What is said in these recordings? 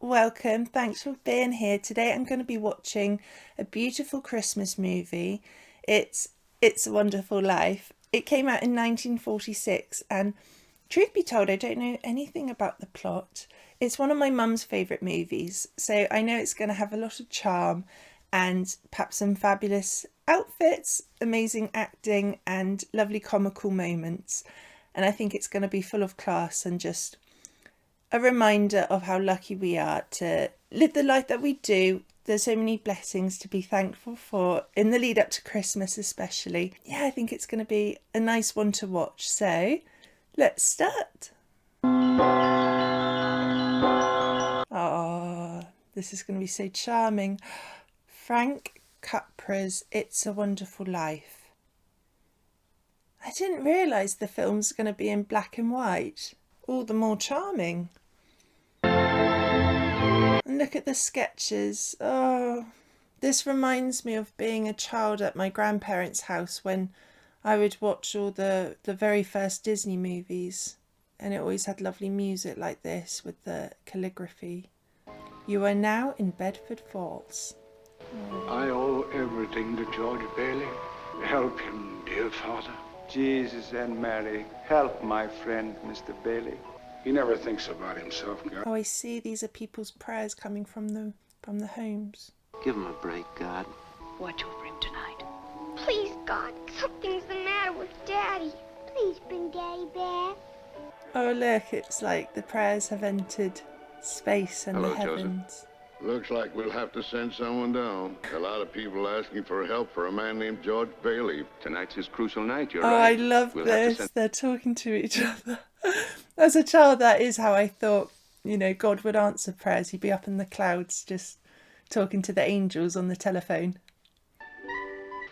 welcome. Thanks for being here. Today I'm going to be watching a beautiful Christmas movie. It's a Wonderful Life. It came out in 1946 and truth be told, I don't know anything about the plot. It's one of my mum's favourite movies, so I know it's going to have a lot of charm and perhaps some fabulous outfits, amazing acting and lovely comical moments. And I think it's going to be full of class and just a reminder of how lucky we are to live the life that we do. There's so many blessings to be thankful for in the lead up to Christmas especially. Yeah, I think it's going to be a nice one to watch. So let's start. Oh, this is going to be so charming. Frank Capra's It's a Wonderful Life. I didn't realise the film's going to be in black and white. All the more charming. And look at the sketches. Oh, this reminds me of being a child at my grandparents' house when I would watch all the very first Disney movies. And it always had lovely music like this with the calligraphy. You are now in Bedford Falls. I owe everything to George Bailey. Help him, dear Father. Jesus and Mary, help my friend, Mr. Bailey. He never thinks about himself, God. Oh, I see. These are people's prayers coming from the homes. Give him a break, God. Watch over him tonight. Please, God, something's the matter with Daddy. Please bring Daddy back. Oh, look, it's like the prayers have entered space and Hello, the heavens. Joseph. Looks like we'll have to send someone down. A lot of people asking for help for a man named George Bailey. Tonight's his crucial night, you're Oh, right. I love We'll this. They're talking to each other. As a child, that is how I thought, God would answer prayers. He'd be up in the clouds just talking to the angels on the telephone.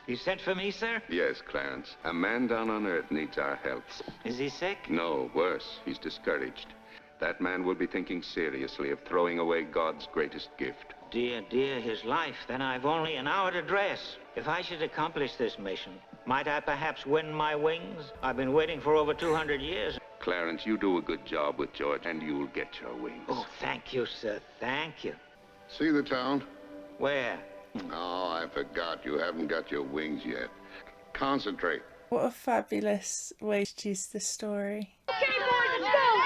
You sent for me, sir? Yes, Clarence. A man down on Earth needs our help. Is he sick? No, worse. He's discouraged. That man will be thinking seriously of throwing away God's greatest gift. Dear, his life. Then I've only an hour to dress. If I should accomplish this mission, might I perhaps win my wings? I've been waiting for over 200 years. Clarence, you do a good job with George, and you'll get your wings. Oh, thank you, sir. Thank you. See the town? Where? Oh, I forgot. You haven't got your wings yet. Concentrate. What a fabulous way to choose the story. Okay, boys, let's go.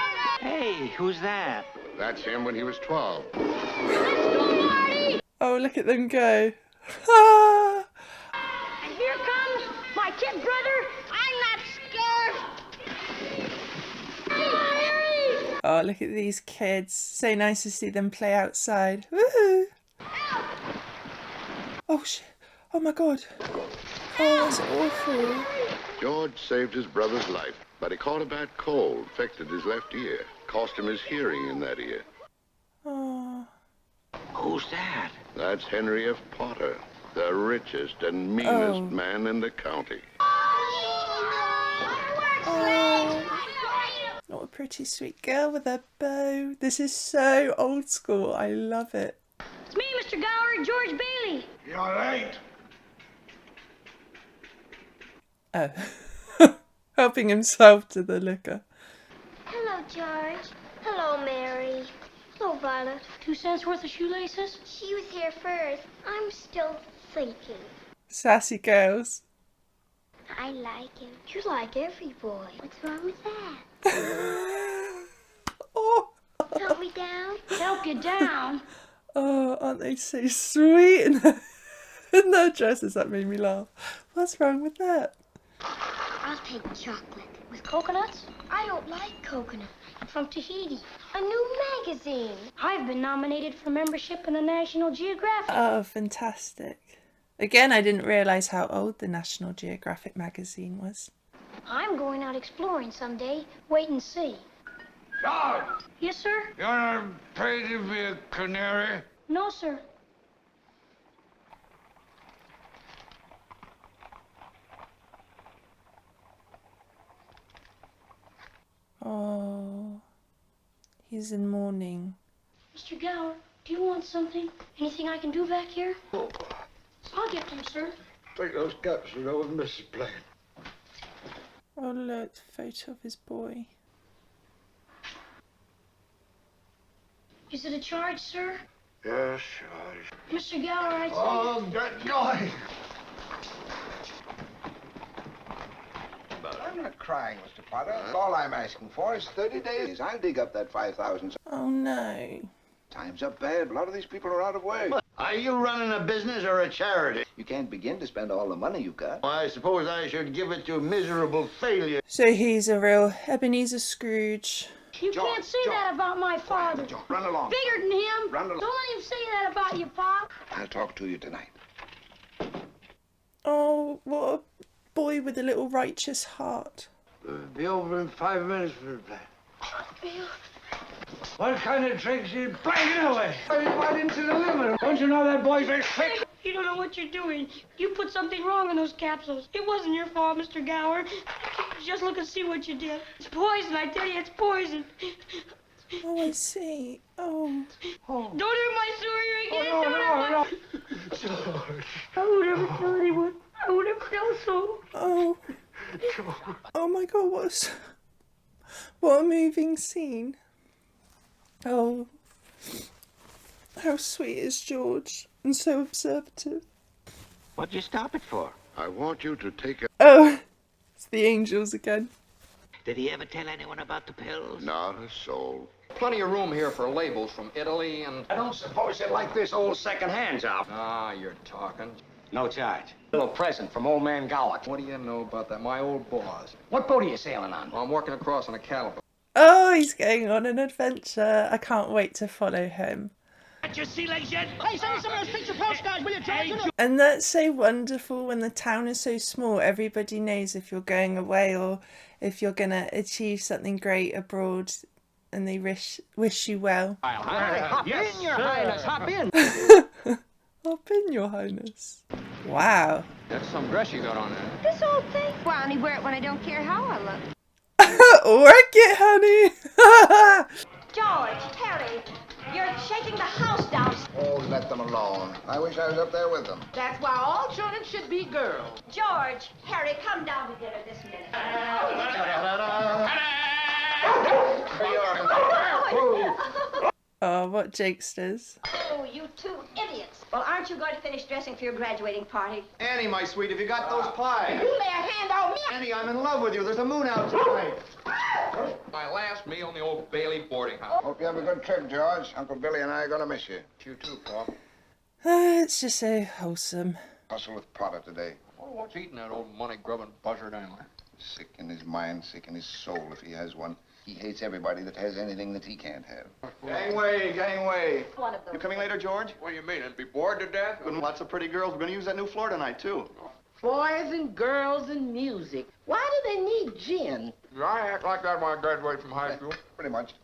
Hey, who's that? That's him when he was 12. Let's go, Marty. Oh, look at them go. Ah! And here comes my kid brother. I'm not scared. Harry! Oh, look at these kids. So nice to see them play outside. Woohoo! Oh, shit. Oh, my God. Oh, that's awful. George saved his brother's life, but he caught a bad cold, affected his left ear, cost him his hearing in that ear. Oh. Who's that? That's Henry F. Potter, the richest and meanest man in the county. Oh. What a pretty sweet girl with a bow. This is so old school. I love it. It's me, Mr. Gower, George Bailey. You're late. Oh. Helping himself to the liquor. Hello, George. Hello, Mary. Hello, Violet. 2 cents worth of shoelaces? She was here first. I'm still thinking. Sassy girls. I like him. You like every boy. What's wrong with that? Oh. Help me down. Help you down. Oh, aren't they so sweet? In their dresses, that made me laugh. What's wrong with that? I'll take chocolate. With coconuts? I don't like coconut. I'm from Tahiti. A new magazine. I've been nominated for membership in the National Geographic. Oh, fantastic. Again, I didn't realise how old the National Geographic magazine was. I'm going out exploring someday. Wait and see. George, Yes, sir? you want to pay to be a canary? No, sir. Oh, he's in mourning. Mr. Gower, do you want something? Anything I can do back here? Oh, I'll get them, sir. take those cups and over Mrs. Blaine. Oh, look, the photo of his boy. Is it a charge, sir? Yes, George. Mr. Gower, I'd say... Oh, get going. I'm not crying, Mr. Potter. All I'm asking for is 30 days. I'll dig up that 5,000. Oh no. Times are bad. A lot of these people are out of work. Are you running a business or a charity? You can't begin to spend all the money you've got. I suppose I should give it to miserable failure. So he's a real Ebenezer Scrooge. You can't say that about my father. John, run along. Bigger than him. Run along. Don't let him say that about you, Pop. I'll talk to you tonight. Oh, what a boy with a little righteous heart. Be over in 5 minutes, Mr. Black. What kind of tricks you playing away? Right into the limit. Don't you know that boy's a trick? You don't know what you're doing. You put something wrong in those capsules. It wasn't your fault, Mr. Gower. Just look and see what you did. It's poison, I tell you, it's poison. Oh, I see. Oh. Don't hurt my story again. No. George. I would never tell anyone. I would never tell so. Oh. Oh my God, what a moving scene. Oh. How sweet is George, and so observative. What'd you stop it for? I want you to take a... Oh, it's the angels again. Did he ever tell anyone about the pills? Not a soul. Plenty of room here for labels from Italy and... I don't suppose you like this old second-hand job. Ah, you're talking. No charge. Little present from old man Gowick. What do you know about that? My old boss. What boat are you sailing on? Well, I'm working across on a caliber. Oh, he's going on an adventure. I can't wait to follow him. Got your sea legs yet? Hey, send me some of those picture postcards, will you, George? And that's so wonderful when the town is so small. Everybody knows if you're going away or if you're going to achieve something great abroad, and they wish you well. Hop in, Your Highness, hop in. Hop in, Your Highness. Wow. That's some dress you got on there. This old thing? Well, I only wear it when I don't care how I look. Work it, honey. George, Terry, you're shaking the house down. Oh, let them alone. I wish I was up there with them. That's why all children should be girls. George, Harry, come down to dinner this minute. Oh, what jokesters. Oh, you two idiots. Well, aren't you going to finish dressing for your graduating party? Annie, my sweet, have you got those pies? You lay a hand on me. Annie, I'm in love with you. There's a moon out tonight. My last meal in the old Bailey boarding house. Hope you have a good trip, George. Uncle Billy and I are going to miss you. You too, Pop. It's just so wholesome. Hustle with Potter today. Oh, what's eating that old money-grubbing buzzard anyway? Sick in his mind, sick in his soul if he has one. He hates everybody that has anything that he can't have. Gangway, gangway. One of those. You coming later, George? What do you mean? And be bored to death? Lots of pretty girls. We're going to use that new floor tonight, too. Boys and girls and music. Why do they need gin? Did I act like that when I graduated from high school? Pretty much.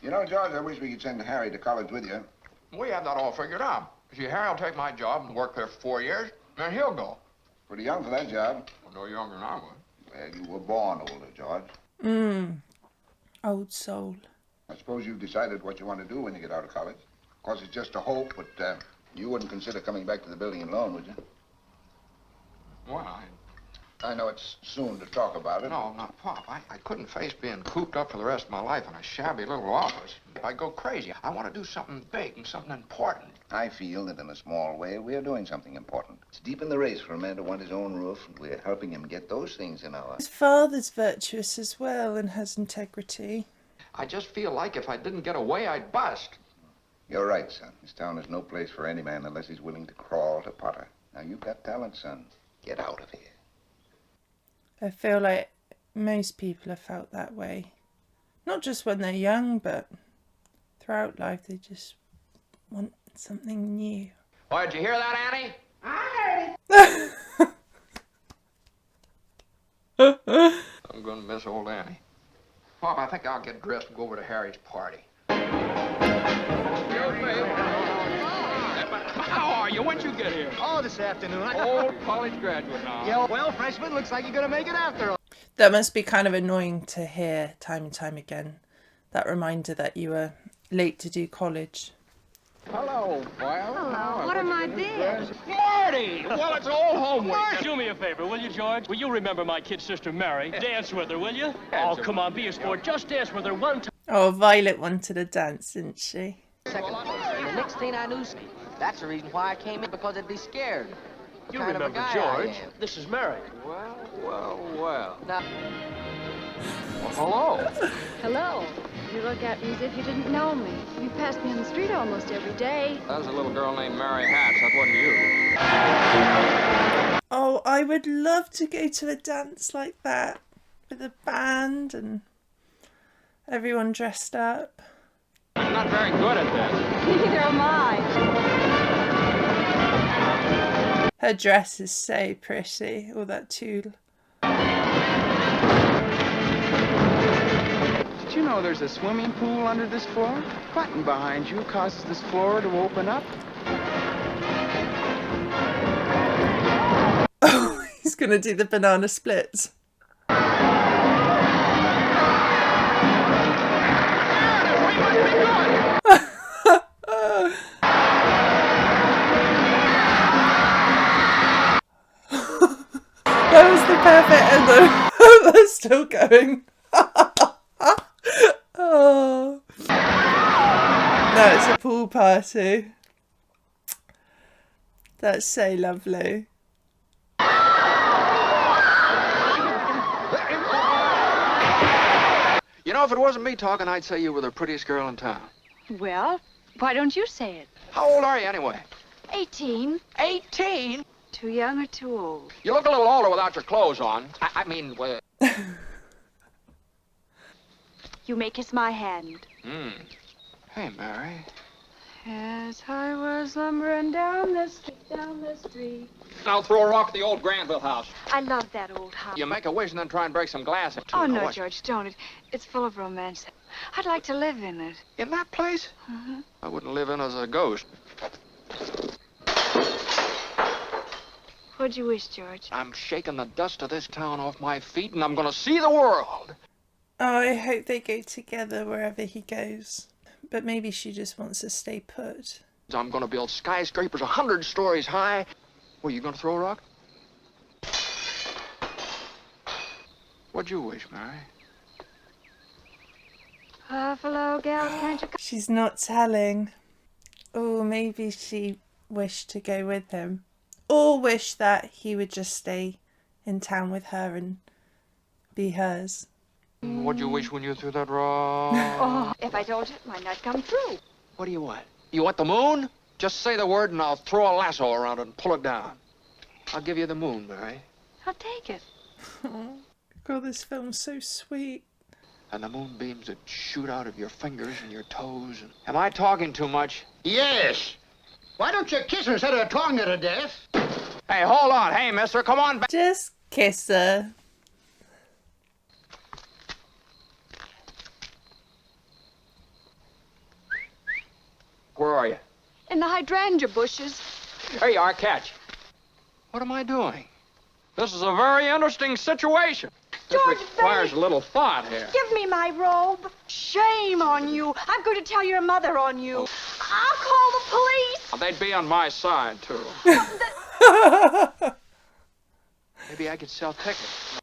You know, George, I wish we could send Harry to college with you. We have that all figured out. See, Harry will take my job and work there for 4 years, then he'll go. Pretty young for that job. Well, no younger than I was. Well, you were born older, George. Old soul. I suppose you've decided what you want to do when you get out of college. Of course, it's just a hope, but you wouldn't consider coming back to the building alone, would you? Well, I know it's soon to talk about it. No, not Pop. I couldn't face being cooped up for the rest of my life in a shabby little office. I'd go crazy. I want to do something big and something important. I feel that in a small way, we're doing something important. It's deep in the race for a man to want his own roof, and we're helping him get those things in our... His father's virtuous as well and has integrity. I just feel like if I didn't get away, I'd bust. You're right, son. This town is no place for any man unless he's willing to crawl to Potter. Now, you've got talent, son. Get out of here. I feel like most people have felt that way. Not just when they're young, but throughout life, they just want something new. Oh, did you hear that, Annie? I heard it. I'm going to miss old Annie. Pop, I think I'll get dressed and go over to Harry's party. How are you? When'd you get here? Oh, this afternoon. Old college graduate now. Yeah, well, freshman, looks like you're going to make it after all. That must be kind of annoying to hear time and time again. That reminder that you were late to do college. Hello, well. Hello. What am I being? Marty! Well, it's all homework. Do me a favor, will you, George? Will you remember my kid sister, Mary? Dance with her, will you? Oh, come on, be a sport. Just dance with her one time. Oh, Violet wanted a dance, didn't she? Second place. And the next thing I knew, that's the reason why I came in, because I'd be scared. You Kind of a remember guy I George. am. This is Mary. Well. Now, Well, hello. Hello. You look at me as if you didn't know me. You pass me on the street almost every day. That was a little girl named Mary Hatch. That wasn't you. Oh, I would love to go to a dance like that with a band and everyone dressed up. I'm not very good at this. Neither am I. Her dress is so pretty, all that tulle. Did you know there's a swimming pool under this floor? Button behind you causes this floor to open up. Oh, he's going to do the banana splits. That was the perfect end. They're still going. Oh. No, it's a pool party. That's so lovely. You know, if it wasn't me talking, I'd say you were the prettiest girl in town. Well, why don't you say it? How old are you anyway? 18. 18? Too young or too old? You look a little older without your clothes on. I mean, You may kiss my hand. Hey, Mary. As I was lumbering down the street. I'll throw a rock at the old Granville house. I love that old house. You make a wish and then try and break some glass. Oh, no, George, don't. It's full of romance. I'd like to live in it. In that place? Mm-hmm. I wouldn't live in as a ghost. What'd you wish, George? I'm shaking the dust of this town off my feet, and I'm going to see the world. Oh, I hope they go together wherever he goes. But maybe she just wants to stay put. I'm going to build skyscrapers 100 stories high. Were you going to throw a rock? What'd you wish, Mary? Buffalo gals, can't you come? She's not telling. Oh, maybe she wished to go with him. Or wish that he would just stay in town with her and be hers. What'd you wish when you threw that rock? Oh, if I told you, it might not come true. What do you want? You want the moon? Just say the word and I'll throw a lasso around it and pull it down. I'll give you the moon, Mary. I'll take it. Oh, God, this film's so sweet. And the moonbeams that shoot out of your fingers and your toes. And... Am I talking too much? Yes. Why don't you kiss her instead of talking her to death? Hey, hold on. Hey, mister, come on back. Just kiss her. Where are you? In the hydrangea bushes. Here you are, catch. What am I doing? This is a very interesting situation. This George, requires a little thought here. Give me my robe. Shame on you. I'm going to tell your mother on you. I'll call the police. Oh, they'd be on my side, too. Maybe I could sell tickets.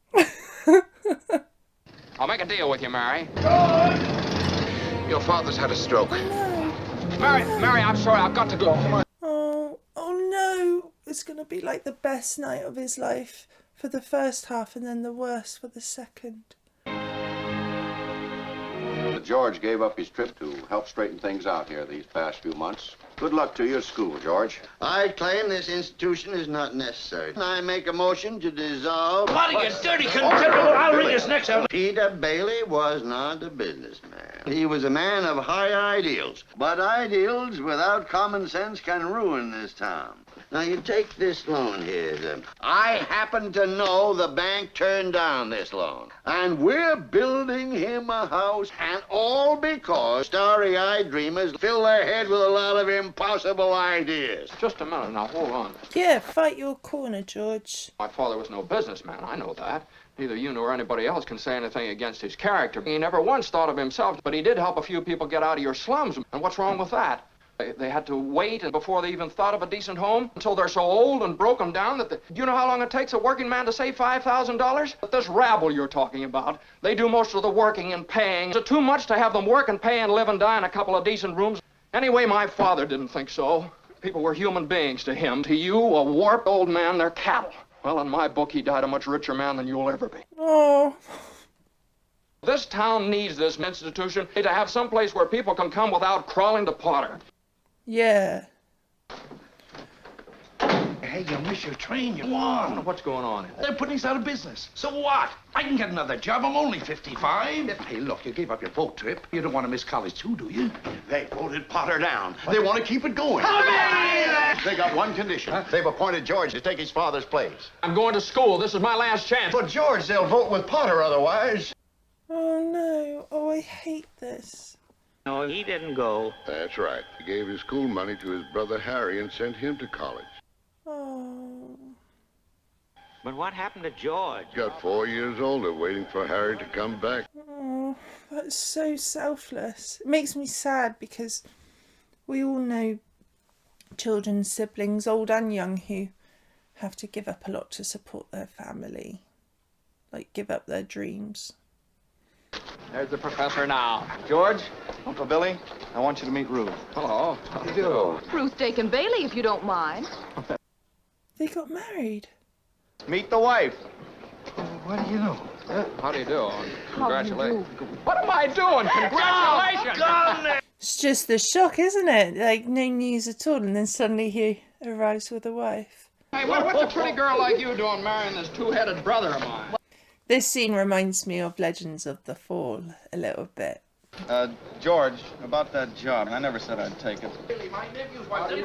I'll make a deal with you, Mary. Your father's had a stroke. Mary, I'm sorry. I've got to go. Oh no. It's going to be like the best night of his life for the first half and then the worst for the second. George gave up his trip to help straighten things out here these past few months. Good luck to your school, George. I claim this institution is not necessary. I make a motion to dissolve... Bloody and dirty considerable. I'll read this next out. Peter Bailey was not a businessman. He was a man of high ideals. But ideals without common sense can ruin this town. Now, you take this loan here. I happen to know the bank turned down this loan. And we're building him a house, and all because starry-eyed dreamers fill their head with a lot of impossible ideas. Just a minute now, hold on. Yeah, fight your corner, George. My father was no businessman, I know that. Neither you nor anybody else can say anything against his character. He never once thought of himself, but he did help a few people get out of your slums. And what's wrong with that? They had to wait before they even thought of a decent home until they're so old and broken down that you know how long it takes a working man to save $5,000? But this rabble you're talking about, they do most of the working and paying. Is it too much to have them work and pay and live and die in a couple of decent rooms Anyway, my father didn't think so. People were human beings to him. To you, a warped old man, they're cattle. Well, in my book, he died a much richer man than you'll ever be. Oh. This town needs this institution to have some place where people can come without crawling to Potter. Yeah. Hey, you miss your train. You're on. What's going on? They're putting us out of business. So what? I can get another job. I'm only 55. Hey, look, you gave up your boat trip. You don't want to miss college too, do you? They voted Potter down. They want to keep it going. They got one condition. They've appointed George to take his father's place. I'm going to school. This is my last chance. But George, they'll vote with Potter otherwise. Oh no. Oh, I hate this. No, he didn't go. That's right. He gave his school money to his brother Harry and sent him to college. Oh. But what happened to George? He got 4 years older waiting for Harry to come back. Oh, that's so selfless. It makes me sad because we all know children, siblings, old and young, who have to give up a lot to support their family. Like, give up their dreams. There's the professor now. George, Uncle Billy, I want you to meet Ruth. Hello. How do you do? Ruth Dakin Bailey, if you don't mind. They got married. Meet the wife. What do you know? How do you do? Congratulations. What am I doing? Congratulations! It's just the shock, isn't it? Like, no news at all, and then suddenly he arrives with a wife. Hey, what's a pretty girl like you doing marrying this two-headed brother of mine? This scene reminds me of Legends of the Fall a little bit. George, about that job, I never said I'd take it. My nephew's wife. We're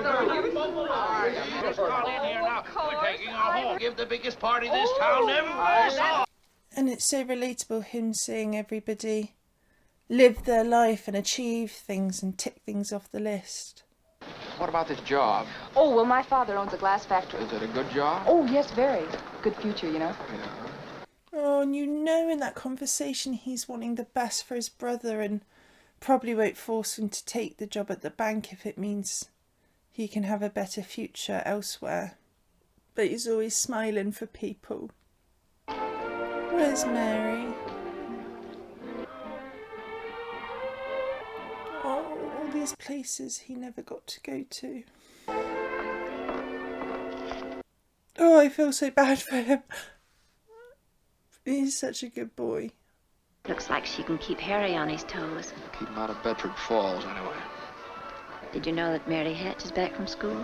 taking her home. Give the biggest party this town ever saw. And it's so relatable, him seeing everybody live their life and achieve things and tick things off the list. What about this job? Oh, well, my father owns a glass factory. Is it a good job? Oh, yes, very. Good future, you know. Yeah. Oh, and you know in that conversation he's wanting the best for his brother and probably won't force him to take the job at the bank if it means he can have a better future elsewhere. But he's always smiling for people. Where's Mary? Oh, all these places he never got to go to. Oh, I feel so bad for him. He's such a good boy. Looks like she can keep Harry on his toes. Keep him out of Bedford Falls, anyway. Did you know that Mary Hatch is back from school?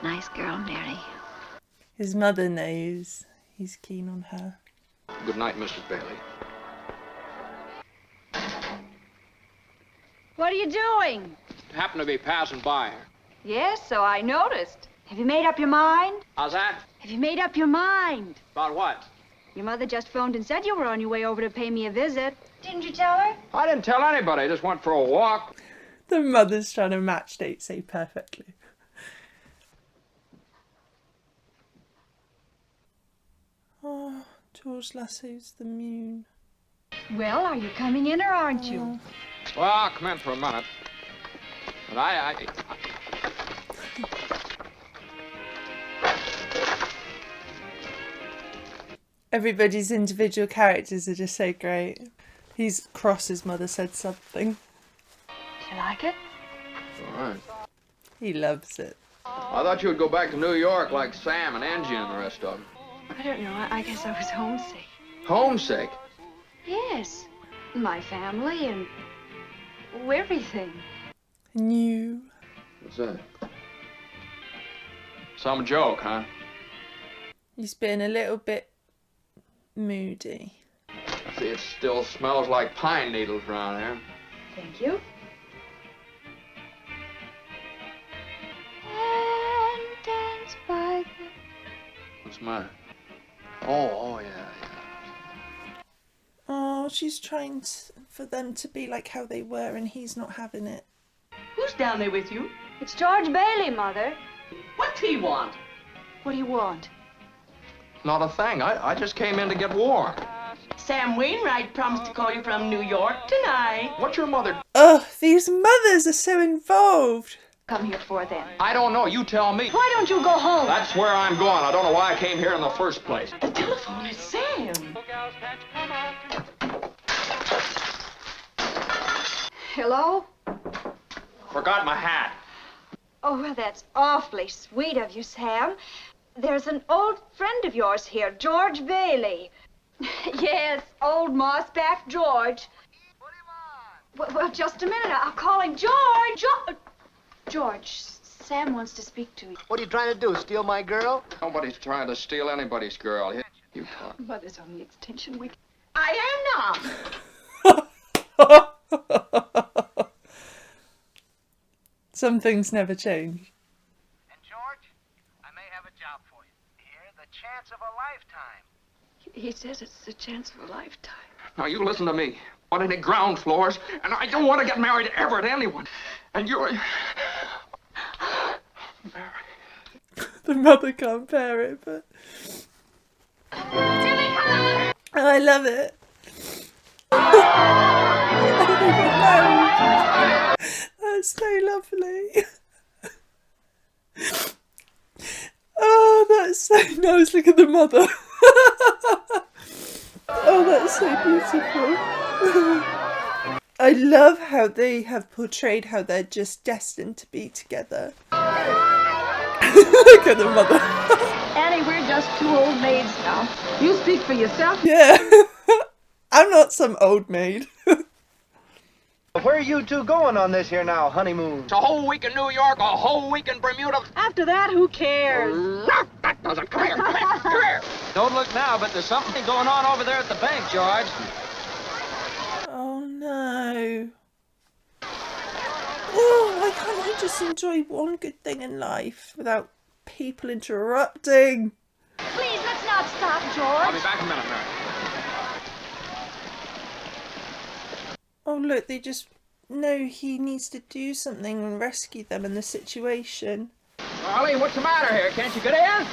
Nice girl, Mary. His mother knows he's keen on her. Good night, Mrs. Bailey. What are you doing? Happened to be passing by her. Yes, so I noticed. Have you made up your mind? How's that? Have you made up your mind? About what? Your mother just phoned and said you were on your way over to pay me a visit. Didn't you tell her? I didn't tell anybody. I just went for a walk. The mother's trying to match date so perfectly. Oh, George lassos the moon. Well, are you coming in or aren't you? Well, I'll come in for a minute. But Everybody's individual characters are just so great. He's cross his mother said something. Do you like it? All right. He loves it. I thought you would go back to New York like Sam and Angie and the rest of them. I don't know. I guess I was homesick. Homesick? Yes. My family and everything. New. What's that? Some joke, huh? He's been a little bit moody. See, it still smells like pine needles around here. Thank you. What's the matter? Oh, yeah. Oh, she's trying for them to be like how they were and he's not having it. Who's down there with you? It's George Bailey, Mother. What's he want? What do you want? Not a thing. I just came in to get warm. Sam Wainwright promised to call you from New York tonight. What's your mother? Oh, these mothers are so involved. Come here for then. I don't know. You tell me. Why don't you go home? That's where I'm going. I don't know why I came here in the first place. The telephone is Sam. Hello? Forgot my hat. Oh, well, that's awfully sweet of you, Sam. There's an old friend of yours here, George Bailey. Yes, old mossback George. What do you want? Well, just a minute. I'll call him. George! George, Sam wants to speak to you. What are you trying to do, steal my girl? Nobody's trying to steal anybody's girl. You talk. Mother's on the extension. I am not. Some things never change. And George, I may have a job for you. Here, the chance of a lifetime. He says it's the chance of a lifetime. Now, you listen to me. I want any ground floors, and I don't want to get married ever to anyone. And you're... The mother can't bear it, but... Oh, I love it. That's so lovely. Oh, that's so nice. Look at the mother. Oh, that's so beautiful. I love how they have portrayed how they're just destined to be together. Look at the mother. Annie, we're just two old maids now. You speak for yourself. Yeah. I'm not some old maid. Where are you two going on this here now, honeymoon? It's a whole week in New York, a whole week in Bermuda. After that, who cares? That doesn't. Come here, come here, come here. Don't look now, but there's something going on over there at the bank, George. Oh no. Oh, why can't I just enjoy one good thing in life without people interrupting? Please, let's not stop, George. I'll be back in a minute, Mary. Oh look, they just know he needs to do something and rescue them in the situation. Charlie, what's the matter here? Can't you get in?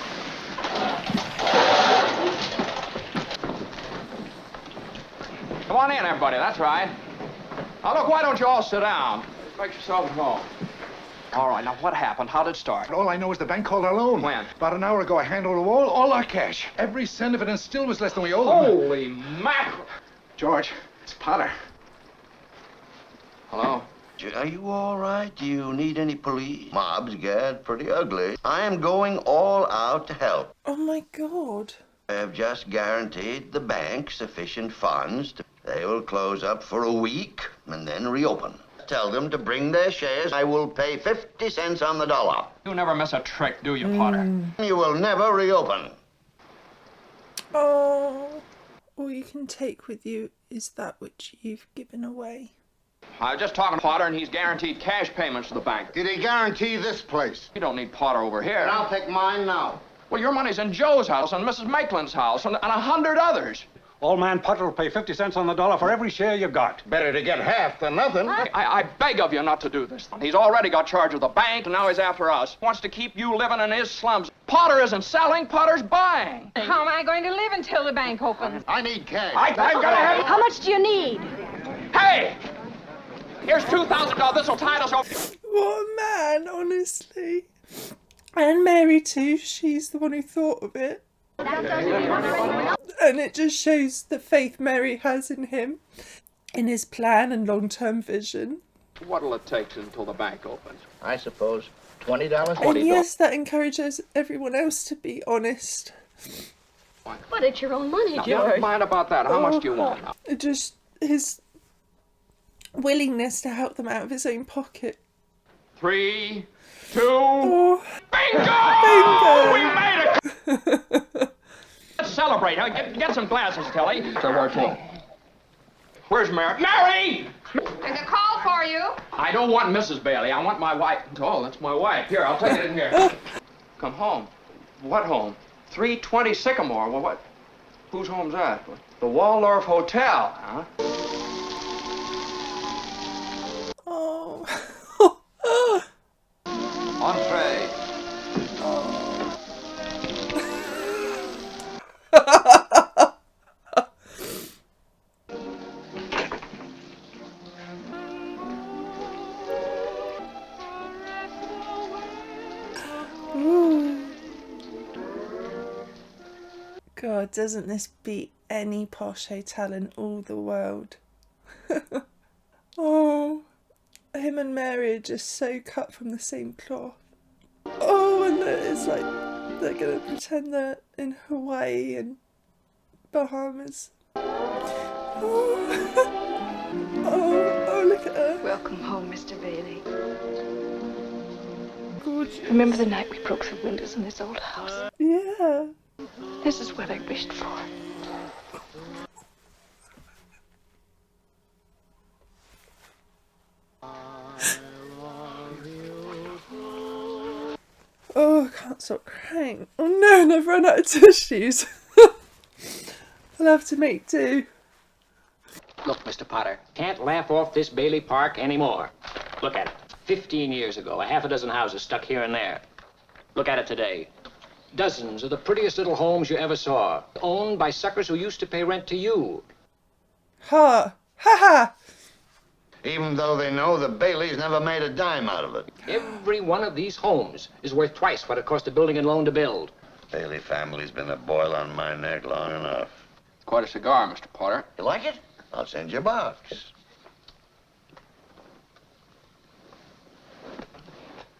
Come on in, everybody. That's right. Now, look, why don't you all sit down? Just make yourself at home. All right, now, what happened? How did it start? All I know is the bank called our loan. When? About an hour ago, I handed over all our cash. Every cent of it, and still was less than we owed them. Holy mackerel! George, it's Potter. Hello? Are you all right? Do you need any police? Mobs get pretty ugly. I am going all out to help. Oh my God. I have just guaranteed the bank sufficient funds. They will close up for a week and then reopen. Tell them to bring their shares. I will pay 50 cents on the dollar. You never miss a trick, do you, Potter? You will never reopen. Oh, all you can take with you is that which you've given away. I was just talking to Potter, and he's guaranteed cash payments to the bank. Did he guarantee this place? You don't need Potter over here. And I'll take mine now. Well, your money's in Joe's house and Mrs. Maitland's house and 100 others. Old man Potter will pay 50 cents on the dollar for every share you got. Better to get half than nothing. I beg of you not to do this. He's already got charge of the bank, and now he's after us. Wants to keep you living in his slums. Potter isn't selling, Potter's buying. How am I going to live until the bank opens? I need cash. I've got to have... How much do you need? Hey! Here's $2,000. This'll tide us over. What a man, honestly. And Mary too, she's the one who thought of it. And it just shows the faith Mary has in him, in his plan and long-term vision. What'll it take until the bank opens? I suppose $20. And yes, that encourages everyone else to be honest. But it's your own money, Now, George. never mind about that. How much do you want? Just his willingness to help them out of his own pocket. 3, 2, Bingo! We made it! Let's celebrate. Get some glasses, Tilly. So where's who? Where's Mary? Mary! There's a call for you. I don't want Mrs. Bailey. I want my wife. Oh, that's my wife. Here, I'll take it in here. Come home. What home? 320 Sycamore. Well, what? Whose home's that? The Waldorf Hotel, huh? Oh. Entree. God, doesn't this beat any posh hotel in all the world? Oh, him him and Mary are just so cut from the same cloth. Oh, and it's like they're going to pretend they're in Hawaii and Bahamas. Oh, look at her. Welcome home, Mr. Bailey. Gorgeous. Remember the night we broke the windows in this old house? Yeah. This is what I wished for. Oh, I can't stop crying. Oh no, and I've run out of tissues. I'll have to make do. Look, Mr. Potter, can't laugh off this Bailey Park anymore. Look at it. 15 years ago, a half a dozen houses stuck here and there. Look at it today. Dozens of the prettiest little homes you ever saw, owned by suckers who used to pay rent to you. Ha! Ha ha! Even though they know the Baileys never made a dime out of it. Every one of these homes is worth twice what it cost a building and loan to build. Bailey family's been a boil on my neck long enough. Quite a cigar, Mr. Potter. You like it? I'll send you a box.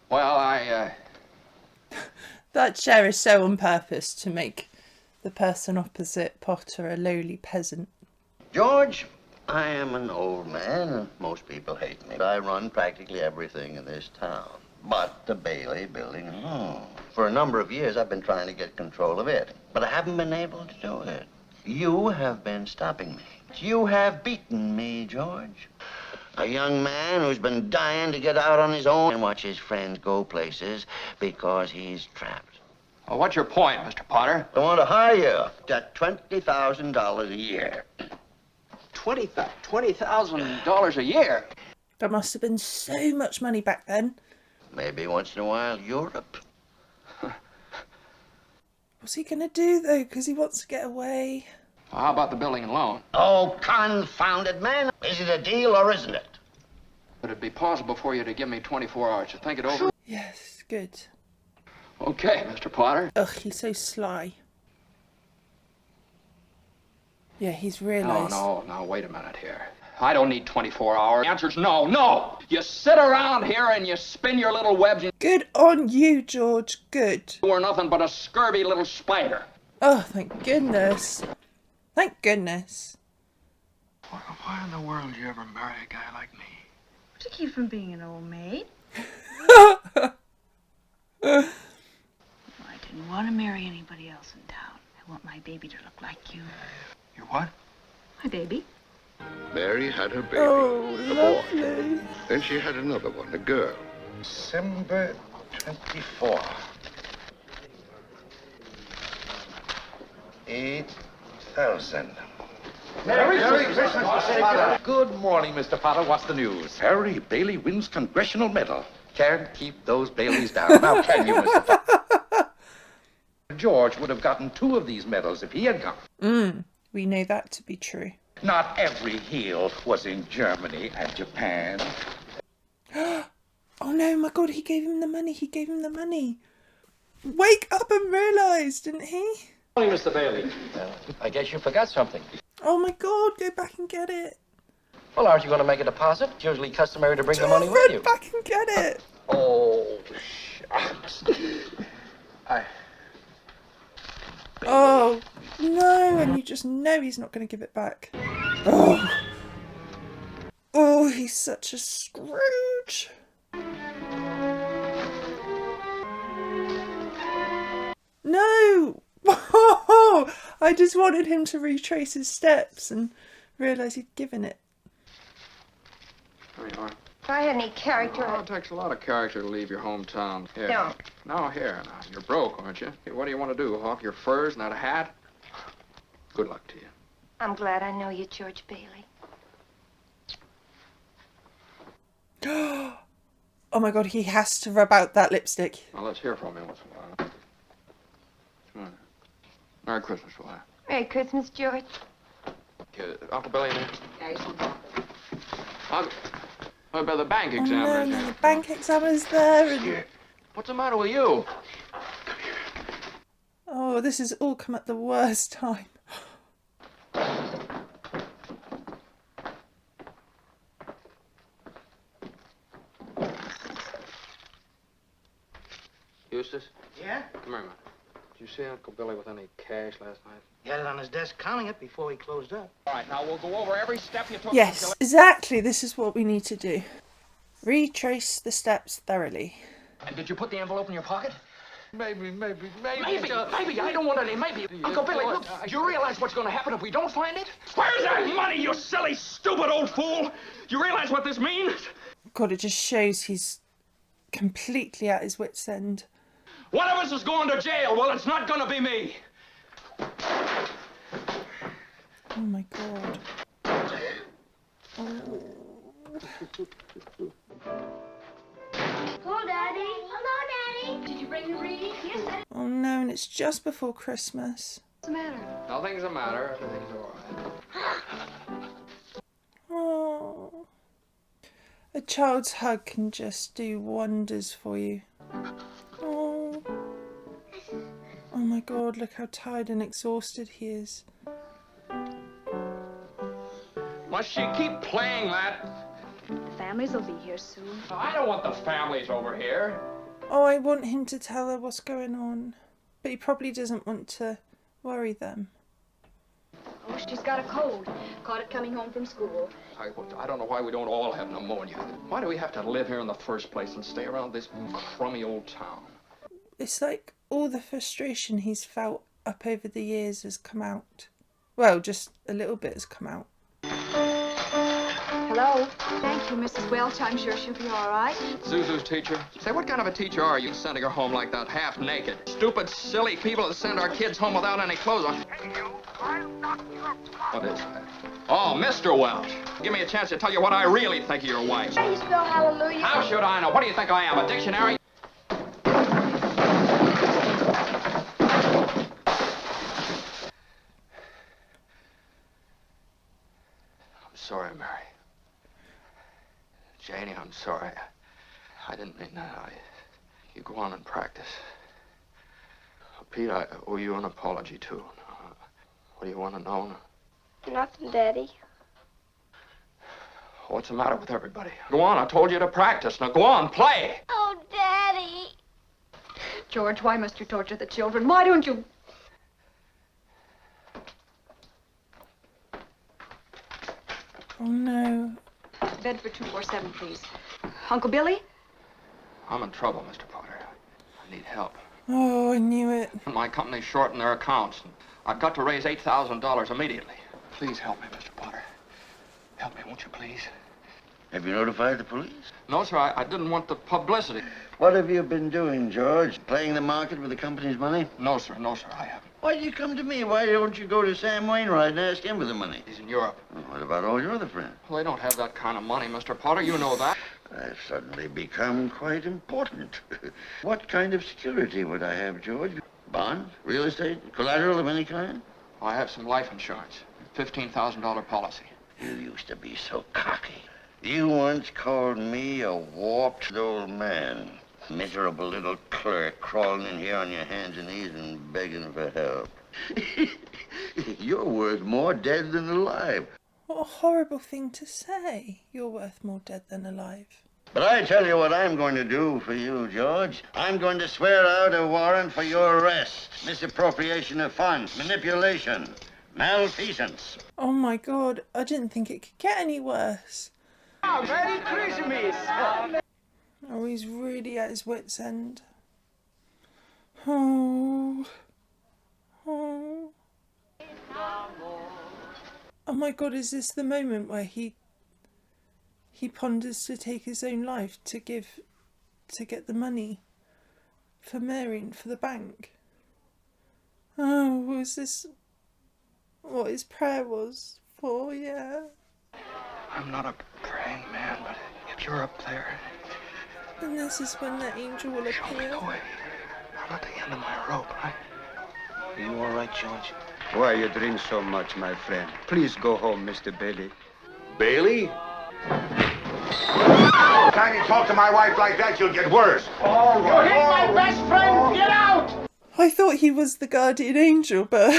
Well, That chair is so on purpose to make the person opposite Potter a lowly peasant. George, I am an old man, and most people hate me. I run practically everything in this town, but the Bailey building alone. For a number of years, I've been trying to get control of it, but I haven't been able to do it. You have been stopping me. You have beaten me, George. A young man who's been dying to get out on his own and watch his friends go places because he's trapped. well, what's your point, Mr. Potter? I want to hire you at $20,000 a year. $20,000 a year? That must have been so much money back then. Maybe once in a while, Europe. What's he going to do, though? Because he wants to get away. Well, how about the building and loan? Oh, confound it, man. Is it a deal or isn't it? Would it be possible for you to give me 24 hours to think it over? Yes, good. Okay, Mr. Potter. Ugh, he's so sly. Yeah, he's realised. No, wait a minute here. I don't need 24 hours. The answer's no, no! You sit around here and you spin your little webs. Good on you, George. Good. You are nothing but a scurvy little spider. Oh, thank goodness. Thank goodness. Why in the world did you ever marry a guy like me? To keep from being an old maid. I didn't want to marry anybody else in town. I want my baby to look like you. Your what? My baby. Mary had her baby, Oh, a lovely. boy. Then she had another one, a girl. December 24. 8,000. Merry Christmas. Good morning, Mr. Potter. What's the news? Harry Bailey wins congressional medal. Can't keep those Baileys down. Now, can you, Mr. Potter? George would have gotten 2 of these medals if he had come. We know that to be true. Not every heel was in Germany and Japan. Oh no, my God, he gave him the money. He gave him the money. Wake up and realise, didn't he? Morning, Mr. Bailey. I guess you forgot something. Oh my God, go back and get it. Well, aren't you going to make a deposit? It's usually customary to bring the money with Run you. back and get it. Oh, shucks. Oh, no, and you just know he's not going to give it back. Oh. Oh, he's such a Scrooge. No. I just wanted him to retrace his steps and realise he'd given it. There you are. If I had any character... Oh, it takes a lot of character to leave your hometown. Here. Don't. No, here. Now, you're broke, aren't you? Here, what do you want to do? Hawk your furs and that hat? Good luck to you. I'm glad I know you, George Bailey. Oh my God, he has to rub out that lipstick. Now, let's hear from you once in a while. Come on. Merry Christmas, will I? Merry Christmas, George. Uncle Billy in there? Uncle, the bank examiner's No, here. the bank examiner's there. And... What's the matter with you? Oh, this has all come at the worst time. Eustace? Yeah? Come here, man. Did you see Uncle Billy with any cash last night? He had it on his desk counting it before he closed up. All right, now we'll go over every step you took. Yes, exactly. This is what we need to do. Retrace the steps thoroughly. And did you put the envelope in your pocket? Maybe. Maybe. I don't want any maybe. Uncle Billy, look, do you realize what's going to happen if we don't find it? Where's that money, you silly, stupid old fool? Do you realize what this means? God, it just shows he's completely at his wit's end. One of us is going to jail. Well, it's not going to be me. Oh my God. Oh. Hello, Daddy. Hello, Daddy. Did you bring the wreath? Yes, Daddy. Oh no, and it's just before Christmas. What's the matter? Nothing's the matter. Everything's all right. Oh. A child's hug can just do wonders for you. Oh. Oh my God, look how tired and exhausted he is. Must she keep playing that? The families will be here soon. I don't want the families over here. Oh, I want him to tell her what's going on. But he probably doesn't want to worry them. Oh, she's got a cold. Caught it coming home from school. I don't know why we don't all have pneumonia. Why do we have to live here in the first place and stay around this crummy old town? It's like all the frustration he's felt up over the years has come out. Well, just a little bit has come out. Hello? Thank you, Mrs. Welch. I'm sure she'll be all right. Zuzu's teacher. Say, what kind of a teacher are you sending her home like that, half naked? Stupid, silly people that send our kids home without any clothes on. What is that? Oh, Mr. Welch. Give me a chance to tell you what I really think of your wife. How do you spell hallelujah? How should I know? What do you think I am, a dictionary? I'm sorry, Mary. Janie, I'm sorry. I didn't mean that. You go on and practice. Pete, I owe you an apology, too. What do you want to know? Nothing, Daddy. What's the matter with everybody? Go on, I told you to practice. Now go on, play. Oh, Daddy. George, why must you torture the children? Why don't you... Oh no. Bed for 247, please. Uncle Billy? I'm in trouble, Mr. Potter. I need help. Oh, I knew it. My company's short in their accounts. I've got to raise $8,000 immediately. Please help me, Mr. Potter. Help me, won't you, please? Have you notified the police? No, sir, I didn't want the publicity. What have you been doing, George? Playing the market with the company's money? No, sir, I haven't. Why do you come to me? Why don't you go to Sam Wainwright and ask him for the money? He's in Europe. Well, what about all your other friends? Well, they don't have that kind of money, Mr. Potter. You know that. I've suddenly become quite important. What kind of security would I have, George? Bonds? Real estate? Collateral of any kind? I have some life insurance. $15,000 policy. You used to be so cocky. You once called me a warped old man. Miserable little clerk crawling in here on your hands and knees and begging for help. You're worth more dead than alive. What a horrible thing to say. You're worth more dead than alive. But I tell you what I'm going to do for you, George. I'm going to swear out a warrant for your arrest. Misappropriation of funds, manipulation, malfeasance. Oh my God, I didn't think it could get any worse. Oh, Merry Christmas! Oh, he's really at his wit's end. Oh. Oh. Oh my God, is this the moment where he ponders to take his own life to get the money for Mary and for the bank? Oh, was this what his prayer was for? Yeah. I'm not a praying man, but if you're up there... And this is when the angel will appear. I'm at the end of my rope. Are you all right, George? Why you drink so much, my friend? Please go home, Mr. Bailey. Bailey? Time you talk to my wife like that, you'll get worse. All right. You hit my best friend! Get out! I thought he was the guardian angel, but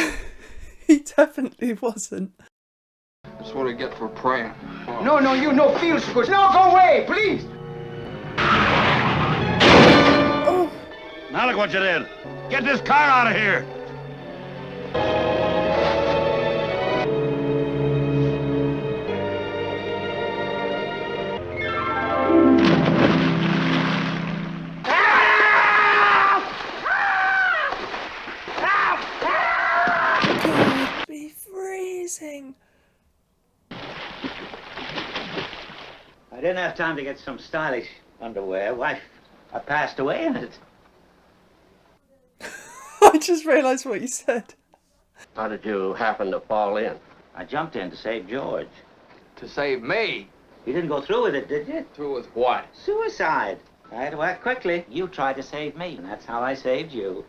he definitely wasn't. That's what I get for praying. Oh. No, you no feels good. No, go away, please! Oh. Now look what you did. Get this car out of here. God, be freezing. I didn't have time to get some stylish underwear. Why, I passed away in it. I just realised what you said. How did you happen to fall in? I jumped in to save George. To save me? You didn't go through with it, did you? Through with what? Suicide. I had to act quickly. You tried to save me, and that's how I saved you.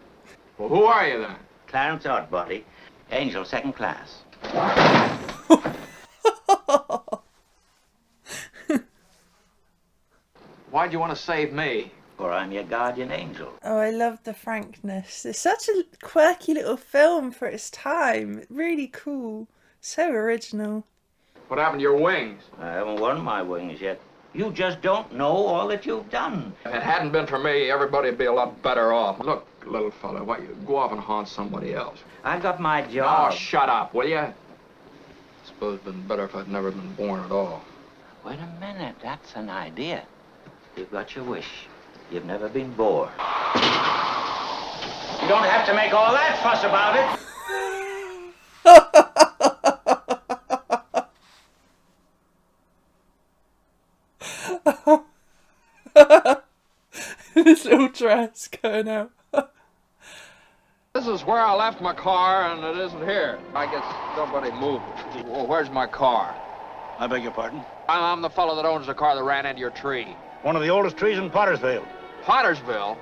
Well, who are you then? Clarence Oddbody, Angel, second class. Why'd you want to save me? For I'm your guardian angel. Oh, I love the frankness. It's such a quirky little film for its time. Really cool. So original. What happened to your wings? I haven't won my wings yet. You just don't know all that you've done. If it hadn't been for me, everybody'd be a lot better off. Look, little fella, why you go off and haunt somebody else? I got my job. Oh, shut up, will you? Suppose it'd been better if I'd never been born at all. Wait a minute, that's an idea. You've got your wish. You've never been bored. You don't have to make all that fuss about it. This little dress going out. This is where I left my car, and it isn't here. I guess somebody moved it. Well, where's my car? I beg your pardon? I'm the fellow that owns the car that ran into your tree. One of the oldest trees in Pottersville. Pottersville?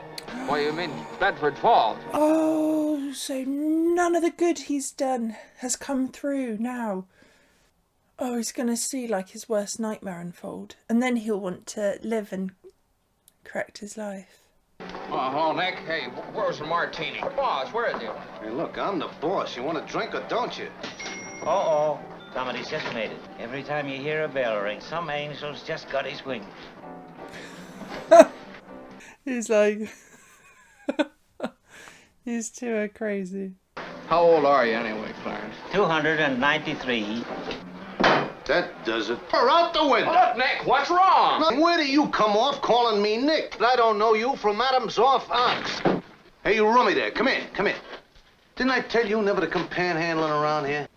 What do you mean, Bedford Falls? Oh, so none of the good he's done has come through now. Oh, he's going to see like his worst nightmare unfold. And then he'll want to live and correct his life. Oh, hello, Nick. Hey, where's the martini? Boss, where is he? Hey, look, I'm the boss. You want a drink or don't you? Uh-oh. Somebody's just made it. Every time you hear a bell ring, some angel's just got his wings. He's like... These two are crazy. How old are you anyway, Clarence? 293. That does it. We're out the window. Look, Nick, what's wrong? Now, where do you come off calling me Nick? I don't know you from Adam's off ox. Hey, you rummy there. Come here, come here. Didn't I tell you never to come panhandling around here?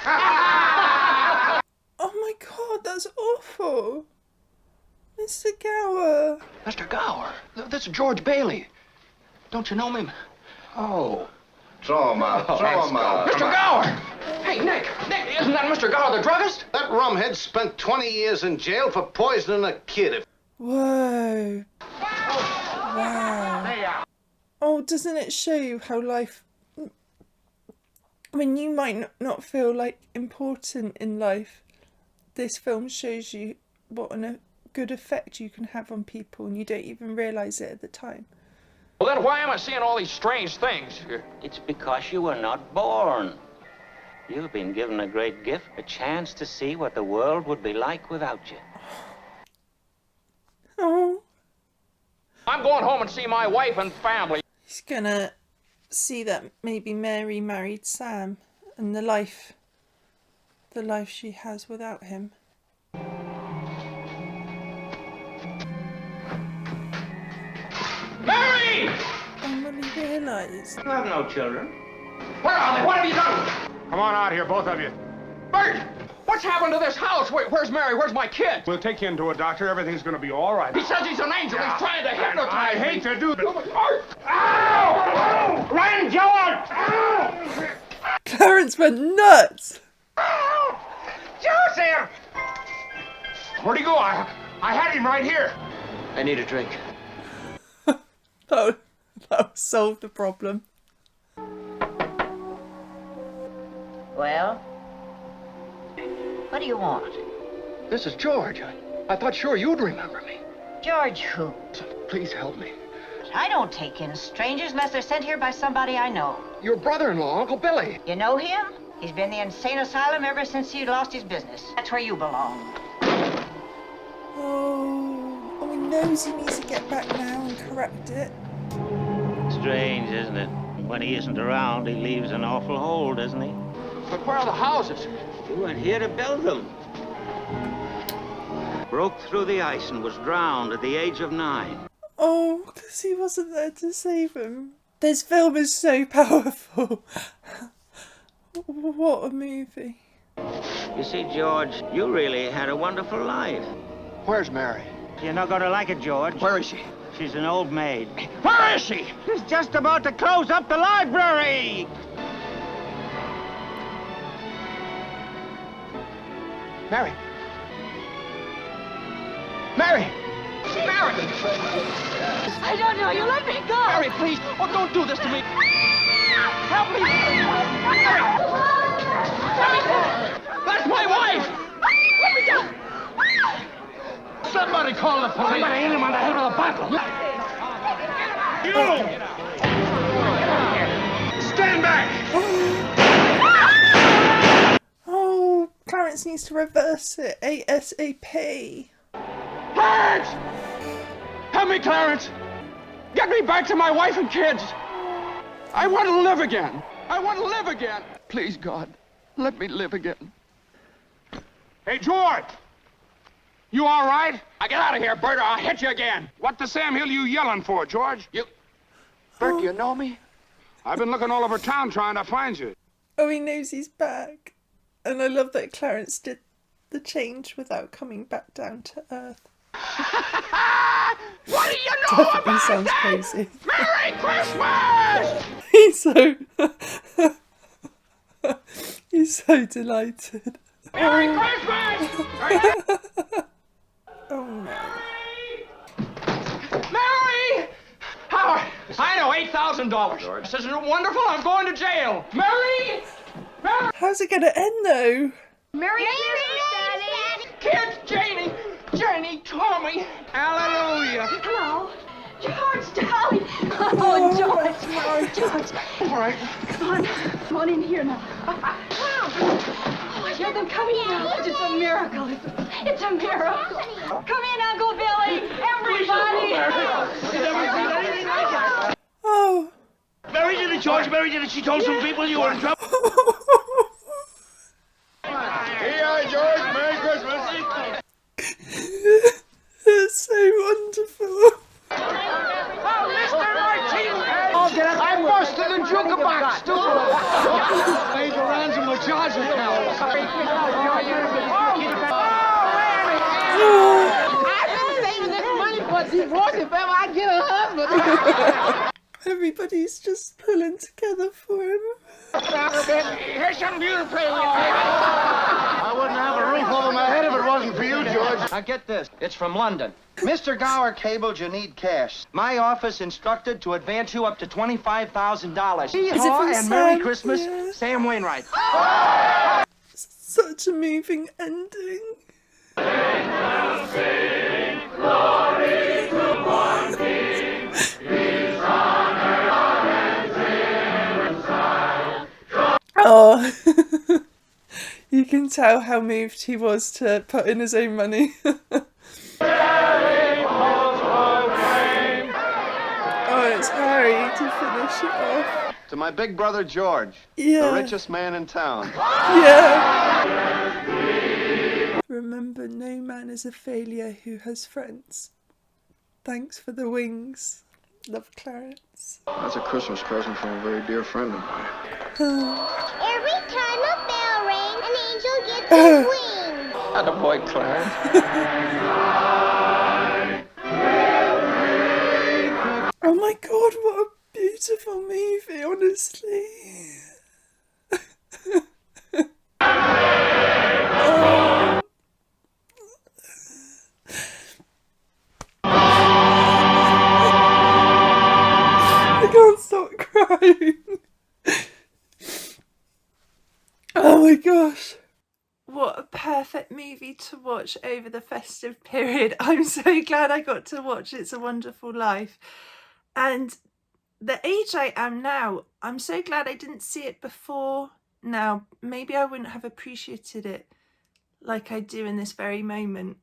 Oh my God, that's awful. Mr. Gower. Mr. Gower, this is George Bailey. Don't you know him? Oh. Throw him out. Throw him out. Mr. Gower! Hey, Nick, isn't that Mr. Gower, the druggist? That rumhead spent 20 years in jail for poisoning a kid. Whoa. Wow. Oh, doesn't it show you how life... When you might not feel like important in life, this film shows you what a good effect you can have on people and you don't even realise it at the time. Well, then why am I seeing all these strange things? It's because you were not born. You've been given a great gift, a chance to see what the world would be like without you. Oh. I'm going home and see my wife and family. He's gonna see that maybe Mary married Sam and the life she has without him. Mary! And when he realised... You have no children. Where are they? What have you done? Come on out here, both of you. Bert! What's happened to this house? Where's Mary? Where's my kid? We'll take you into a doctor. Everything's going to be all right. He says he's an angel. He's trying to hypnotize I hate me. to do this. Ow! Run, George! Ow! Clarence went nuts! Joseph! Where'd he go? I had him right here. I need a drink. That would solve the problem. Well? What do you want? This is George. I thought sure you'd remember me. George who? Please help me. I don't take in strangers unless they're sent here by somebody I know. Your brother-in-law, Uncle Billy. You know him? He's been in the insane asylum ever since he lost his business. That's where you belong. Oh, he knows he needs to get back now and correct it. strange, isn't it? When he isn't around, he leaves an awful hole, doesn't he? But where are the houses? You went here to build them. Broke through the ice and was drowned at the age of 9. Oh, because he wasn't there to save him. This film is so powerful. What a movie. You see, George, you really had a wonderful life. Where's Mary? You're not going to like it, George. Where is she? She's an old maid. Where is she? She's just about to close up the library. Mary. Mary! Mary! I don't know. You let me go. Mary, please. Oh, don't do this to me. Help me. Mary! That's my wife! Let me go. Somebody call the police. Somebody hit him on the head with a bottle. You! Stand back! Oh, Clarence needs to reverse it ASAP. Clarence! Help me, Clarence! Get me back to my wife and kids! I want to live again! I want to live again! Please, God, let me live again. Hey, George! You all right? Now get out of here, Bert, or I'll hit you again! What the Sam Hill you yelling for, George? Bert, do you know me? I've been looking all over town trying to find you. Oh, he knows he's back. And I love that Clarence did the change without coming back down to earth. What do you know Definitely about sounds that? crazy. Merry Christmas! He's so delighted. Merry Christmas! Oh no. Mary! Howard, I know, $8,000. This isn't wonderful. I'm going to jail. Mary! Mary! How's it gonna end though? Merry Christmas, Daddy. Kids, Janie, Tommy. Hallelujah. Hello. George, darling. Oh, George. George. All right. Come on in here now. Oh, I hear them coming out. It's a miracle. It's a miracle. Come in, Uncle Billy. Everybody. Oh. Mary did it, George. Mary did it. She told some people you were in trouble. Here, George. Merry Christmas. It's so wonderful. Oh, Mr. Martinez! Oh, get up. I busted the jukebox, stupid. Made the ransom with charge account. I've been saving this money for divorce if ever I get a husband. Everybody's just pulling together for him. Here's some beer to play with. I wouldn't have a roof over my head if it wasn't for you, George. Now get this. It's from London. Mr. Gower cabled you need cash. My office instructed to advance you up to $25,000. from And Merry Sam? Christmas, Yeah. Sam Wainwright. Such a moving ending. Oh, you can tell how moved he was to put in his own money. Oh, it's Harry to finish it off. To my big brother George, Yeah. the richest man in town. Yeah. Remember, no man is a failure who has friends. Thanks for the wings. Love, Clarence. That's a Christmas present from a very dear friend of mine. Every time a bell rings, an angel gets his wings. And a boy, Clarence. Oh my God, what a beautiful movie, honestly. Oh. I can't stop crying. Oh my gosh. What a perfect movie to watch over the festive period. I'm so glad I got to watch It's a Wonderful Life. And the age I am now, I'm so glad I didn't see it before now. Maybe I wouldn't have appreciated it like I do in this very moment.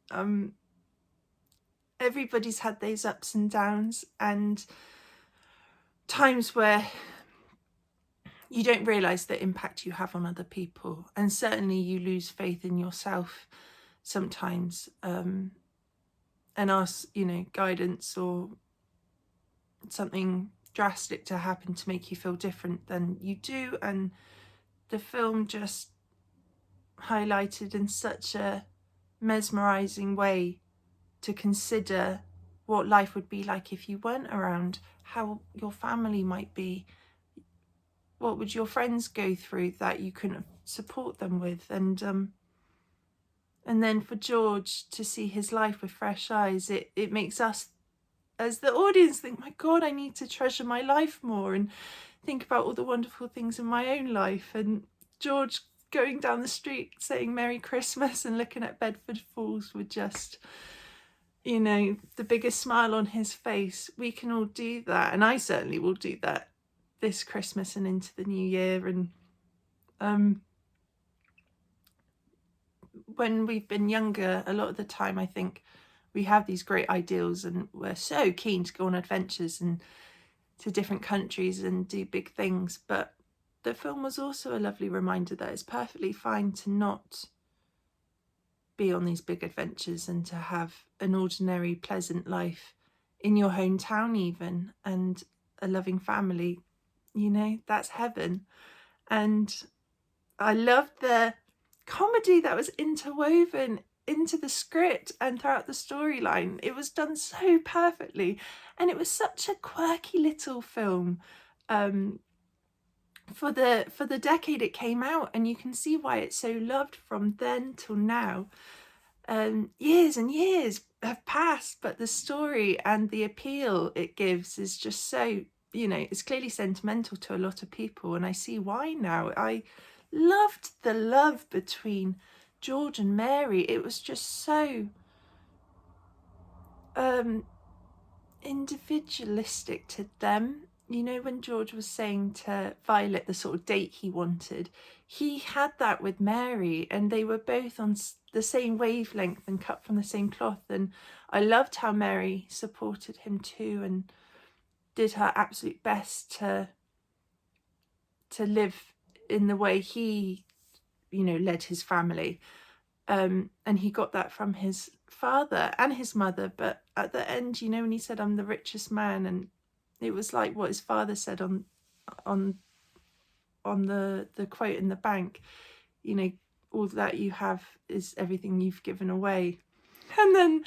Everybody's had those ups and downs, and times where you don't realise the impact you have on other people, and certainly you lose faith in yourself sometimes, and ask, you know, guidance or something drastic to happen to make you feel different than you do. And the film just highlighted in such a mesmerising way to consider what life would be like if you weren't around, how your family might be, what would your friends go through that you couldn't support them with. And then for George to see his life with fresh eyes, it makes us as the audience think, my God, I need to treasure my life more and think about all the wonderful things in my own life. And George going down the street saying Merry Christmas and looking at Bedford Falls with just, you know, the biggest smile on his face. We can all do that, and I certainly will do that this Christmas and into the new year. And when we've been younger, a lot of the time I think we have these great ideals and we're so keen to go on adventures and to different countries and do big things. But the film was also a lovely reminder that it's perfectly fine to not be on these big adventures and to have an ordinary, pleasant life in your hometown even, and a loving family. You know, that's heaven. And I loved the comedy that was interwoven into the script and throughout the storyline. It was done so perfectly, and it was such a quirky little film for the decade it came out, and you can see why it's so loved from then till now. Years and years have passed, but the story and the appeal it gives is just so, you know, it's clearly sentimental to a lot of people, and I see why now. I loved the love between George and Mary. It was just so individualistic to them. You know, when George was saying to Violet the sort of date he wanted, he had that with Mary, and they were both on the same wavelength and cut from the same cloth. And I loved how Mary supported him too and did her absolute best to live in the way he, you know, led his family. And he got that from his father and his mother. But at the end, you know, when he said, I'm the richest man, and it was like what his father said on the quote in the bank, you know, all that you have is everything you've given away. And then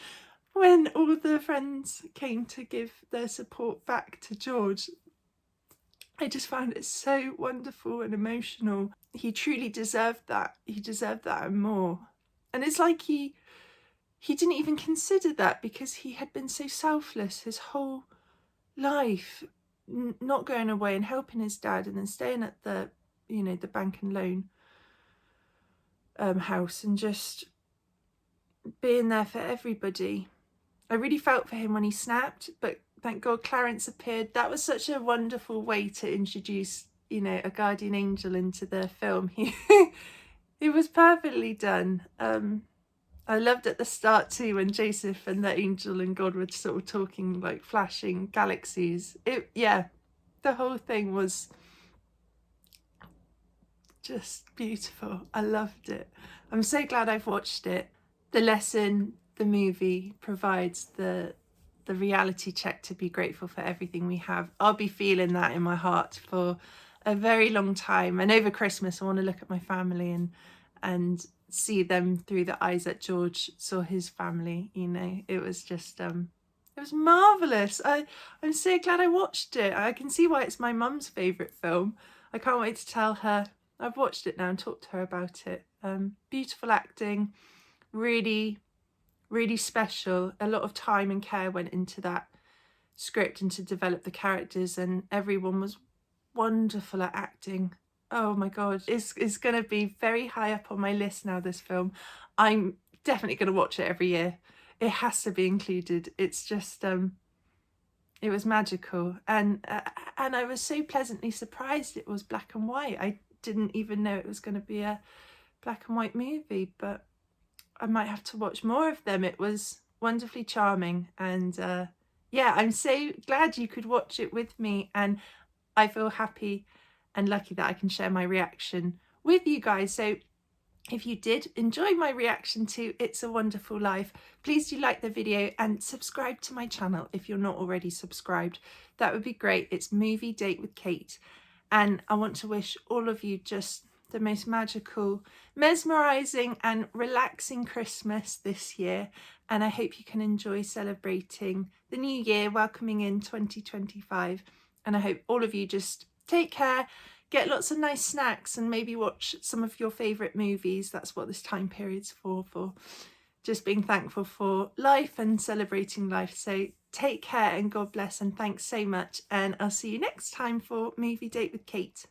when all the friends came to give their support back to George, I just found it so wonderful and emotional. He truly deserved that. He deserved that and more. And it's like he didn't even consider that, because he had been so selfless his whole life, not going away and helping his dad, and then staying at the, you know, the bank and loan house and just being there for everybody. I really felt for him when he snapped, but thank God Clarence appeared. That was such a wonderful way to introduce, you know, a guardian angel into the film. It was perfectly done. I loved at the start too when Joseph and the angel and God were sort of talking like flashing galaxies. The whole thing was just beautiful. I loved it. I'm so glad I've watched it. The lesson the movie provides, the reality check to be grateful for everything we have. I'll be feeling that in my heart for a very long time. And over Christmas, I want to look at my family and see them through the eyes that George saw his family. You know, it was just it was marvellous. I'm so glad I watched it. I can see why it's my mum's favourite film. I can't wait to tell her I've watched it now and talk to her about it. Beautiful acting, really, really special. A lot of time and care went into that script and to develop the characters, and everyone was wonderful at acting. Oh my God, it's going to be very high up on my list now, this film. I'm definitely going to watch it every year. It has to be included. It's just, it was magical. And I was so pleasantly surprised it was black and white. I didn't even know it was going to be a black and white movie, but I might have to watch more of them. It was wonderfully charming, and yeah, I'm so glad you could watch it with me, and I feel happy and lucky that I can share my reaction with you guys. So if you did enjoy my reaction to It's a Wonderful Life, please do like the video and subscribe to my channel if you're not already subscribed. That would be great. It's Movie Date with Kate, and I want to wish all of you just the most magical, mesmerising and relaxing Christmas this year, and I hope you can enjoy celebrating the new year, welcoming in 2025, and I hope all of you just take care, get lots of nice snacks, and maybe watch some of your favourite movies. That's what this time period's for just being thankful for life and celebrating life. So take care and God bless, and thanks so much, and I'll see you next time for Movie Date with Kate.